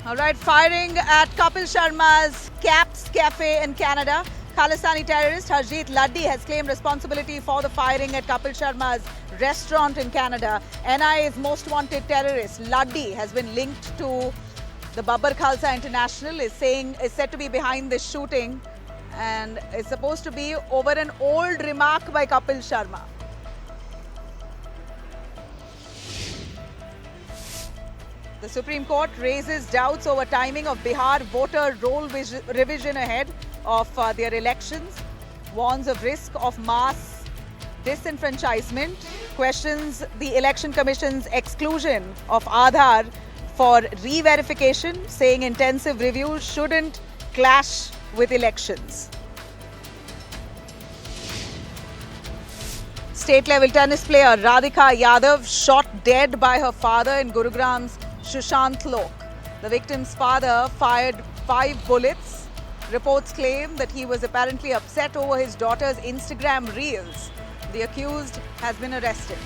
All right, firing at Kapil Sharma's Caps Cafe in Canada. Khalistani terrorist Harjeet Laddi has claimed responsibility for the firing at Kapil Sharma's restaurant in Canada. NIA's most wanted terrorist Laddi has been linked to the Babbar Khalsa International, is said to be behind this shooting and is supposed to be over an old remark by Kapil Sharma. The Supreme Court raises doubts over timing of Bihar voter roll revision ahead of their elections, warns of risk of mass disenfranchisement, questions the Election Commission's exclusion of Aadhaar for re-verification, saying intensive reviews shouldn't clash with elections. State-level tennis player Radhika Yadav shot dead by her father in Gurugram's Sushant Lok. The victim's father fired 5 bullets. Reports claim that he was apparently upset over his daughter's Instagram reels. The accused has been arrested.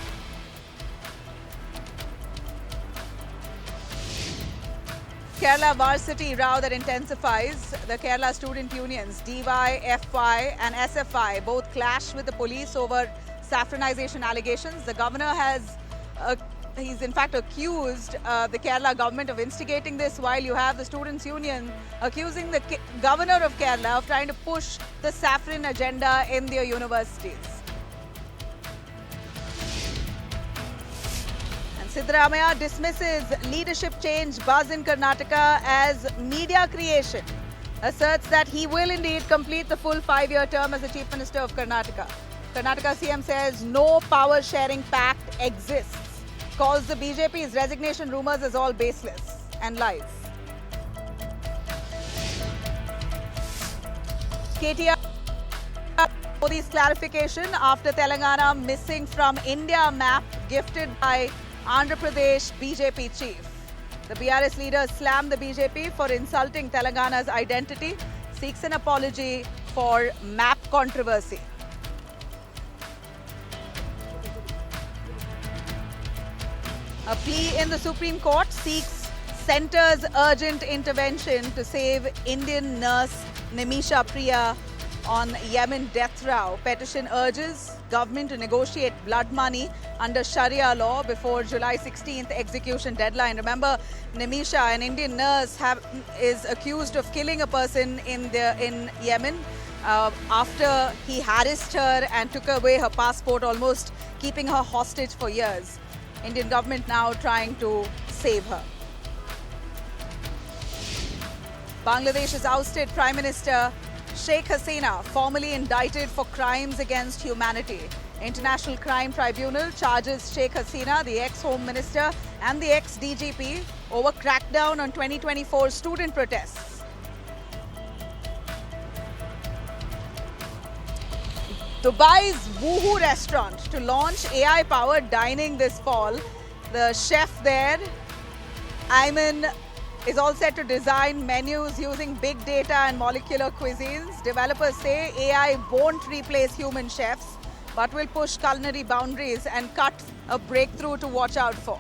Kerala varsity row that intensifies. The Kerala student unions DY, FY and SFI both clash with the police over saffronization allegations. The governor he's in fact accused the Kerala government of instigating this, while you have the students' union accusing the governor of Kerala of trying to push the saffron agenda in their universities. And Siddaramaiah dismisses leadership change buzz in Karnataka as media creation, asserts that he will indeed complete the full 5-year term as the Chief Minister of Karnataka. Karnataka CM says no power sharing pact exists, calls the BJP's resignation rumours as all baseless and lies. KTR Modi's clarification after Telangana missing from India map gifted by Andhra Pradesh BJP chief. The BRS leader slammed the BJP for insulting Telangana's identity, seeks an apology for map controversy. A plea in the Supreme Court seeks centre's urgent intervention to save Indian nurse Nimisha Priya on Yemen death row. Petition urges government to negotiate blood money under Sharia law before July 16th execution deadline. Remember, Nimisha, an Indian nurse, is accused of killing a person in Yemen after he harassed her and took away her passport, almost keeping her hostage for years. Indian government now trying to save her. Bangladesh's ousted Prime Minister Sheikh Hasina formally indicted for crimes against humanity. International Crime Tribunal charges Sheikh Hasina, the ex-Home Minister and the ex-DGP, over crackdown on 2024 student protests. Dubai's Woohoo restaurant to launch AI-powered dining this fall. The chef there, Ayman, is all set to design menus using big data and molecular cuisines. Developers say AI won't replace human chefs, but will push culinary boundaries and cut a breakthrough to watch out for.